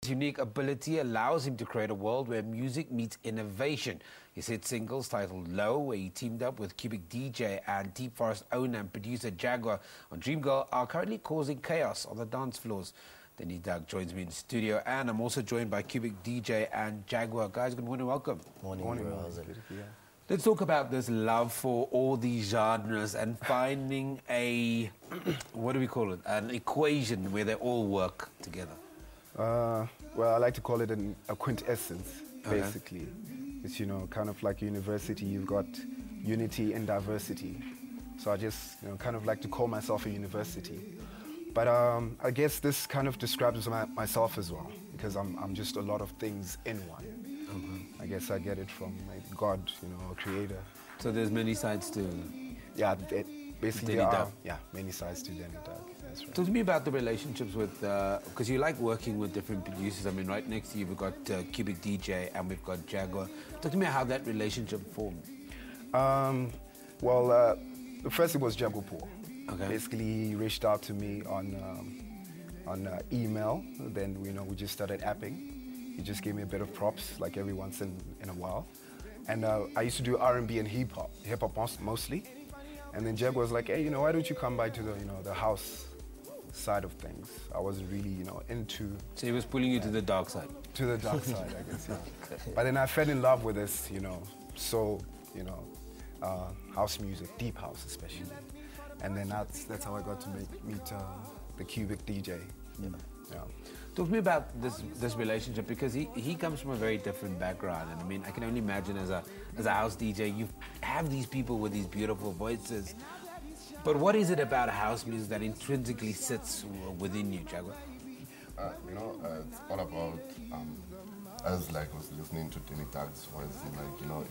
His unique ability allows him to create a world where music meets innovation. His hit singles titled Low, where he teamed up with Cubique DJ and deepforest owner and producer Jaguar on Dreamgirl, are currently causing chaos on the dance floors. Denny Dugg joins me in the studio, and I'm also joined by Cubique DJ and Jaguar. Guys, good morning, welcome. Morning, bro. How's it? Let's talk about this love for all these genres and finding a, what do we call it, an equation where they all work together. Well, I like to call it a quintessence, basically. It's, you know, kind of like university, you've got unity and diversity. So I just, you know, kind of like to call myself a university. But I guess this kind of describes myself as well, because I'm just a lot of things in one. I guess I get it from God, you know, a creator. So there's many sides to... Yeah, basically Denny Dugg. Yeah, many sides to Denny Dugg. That's right. Talk to me about the relationships with, because you like working with different producers. I mean, right next to you we've got Cubique DJ and we've got Jaguar. Talk to me how that relationship formed. Well, first it was Jaguar. Okay. Basically, he reached out to me on email. Then, you know, we just started apping. He just gave me a bit of props, like every once in a while. And I used to do R&B and hip-hop mostly. And then Jaguar was like, hey, you know, why don't you come by to the, you know, the house side of things? I wasn't really, you know, into... So he was pulling you to the dark side? To the dark side, I guess, yeah. But then I fell in love with this, you know, soul, you know, house music, deep house especially. And then that's how I got to meet the Cubique DJ. Yeah. Talk to me about this relationship, because he comes from a very different background, and I mean, I can only imagine as a house DJ, you have these people with these beautiful voices, but what is it about house music that intrinsically sits within you, Jaguar? You know, it's all about, as like was listening to Denny Dugg's voice, like, you know,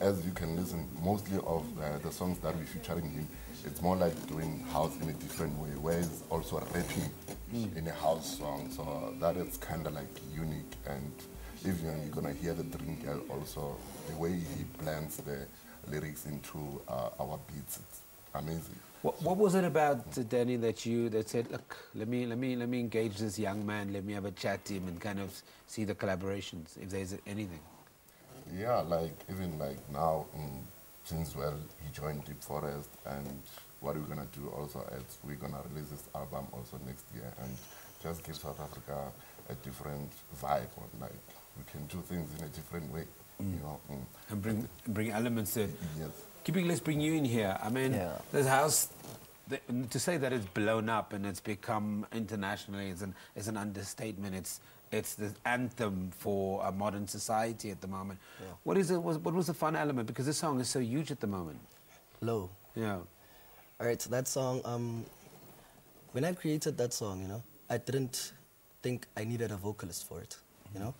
as you can listen, mostly of the songs that we're featuring him, it's more like doing house in a different way, where he's also rapping in a house song, so that is kind of like unique. And if you're gonna hear the dreamgirl also, the way he blends the lyrics into our beats, it's amazing. What was it about Denny that said, look, let me engage this young man, let me have a chat to him and kind of see the collaborations, if there's anything? Yeah, like even like now, since well he joined deepforest, and what we're gonna do also is we're gonna release this album also next year and just give South Africa a different vibe, or like we can do things in a different way, you know. And bring elements to it. Yes. Cubique, let's bring you in here. I mean, this house, to say that it's blown up and it's become internationally is an understatement. It's the anthem for a modern society at the moment. Yeah. What was the fun element? Because this song is so huge at the moment. Low. Yeah. All right, so that song, when I created that song, you know, I didn't think I needed a vocalist for it, you know?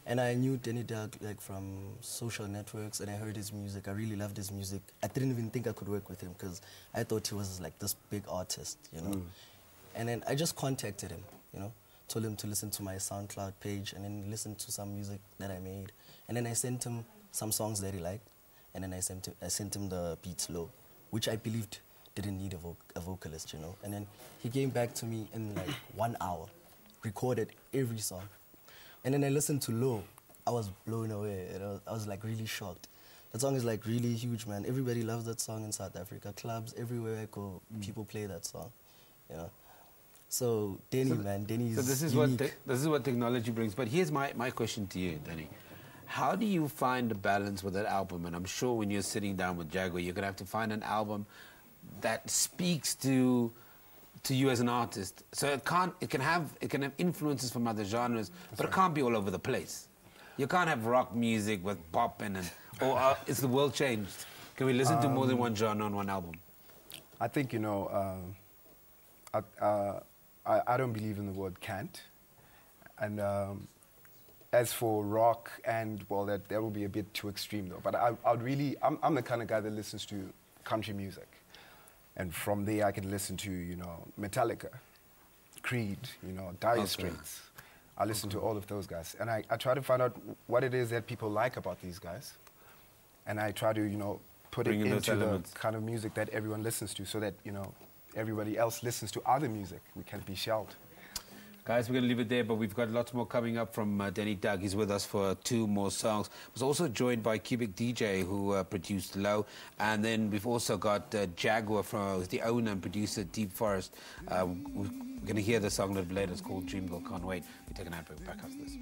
And I knew Denny Dugg, like, from social networks, and I heard his music. I really loved his music. I didn't even think I could work with him, because I thought he was, like, this big artist, you know? And then I just contacted him, you know? Told him to listen to my SoundCloud page, and then listen to some music that I made. And then I sent him some songs that he liked, and then I sent him the beats Low, which I believed didn't need a vocalist, you know. And then he came back to me in like 1 hour, recorded every song. And then I listened to Low. I was blown away. You know? I was like really shocked. That song is like really huge, man. Everybody loves that song in South Africa. Clubs, everywhere I go, people play that song, you know. So Denny, man, Denny's So this is what technology brings. But here's my question to you, Denny. How do you find a balance with that album? And I'm sure when you're sitting down with Jaguar, you're gonna have to find an album that speaks to you as an artist. So it can have influences from other genres, but it can't be all over the place. You can't have rock music with pop or is the world changed? Can we listen to more than one genre on one album? I think, you know, I don't believe in the word can't. And as for rock, and well, that will be a bit too extreme though. But I'm the kind of guy that listens to country music. And from there I can listen to, you know, Metallica, Creed, you know, Dire Straits. I listen to all of those guys. And I try to find out what it is that people like about these guys. And I try to, you know, put it into the kind of music that everyone listens to, so that, you know, everybody else listens to other music. We can't be shelled. Guys, we're going to leave it there, but we've got lots more coming up from Denny Dugg. He's with us for 2 more songs. Was also joined by Cubique DJ, who produced Low. And then we've also got Jaguar, who's the owner and producer, Deepforest. We're going to hear the song a little later. It's called Dreamgirl. Can't wait. We take an ad break. Back after this.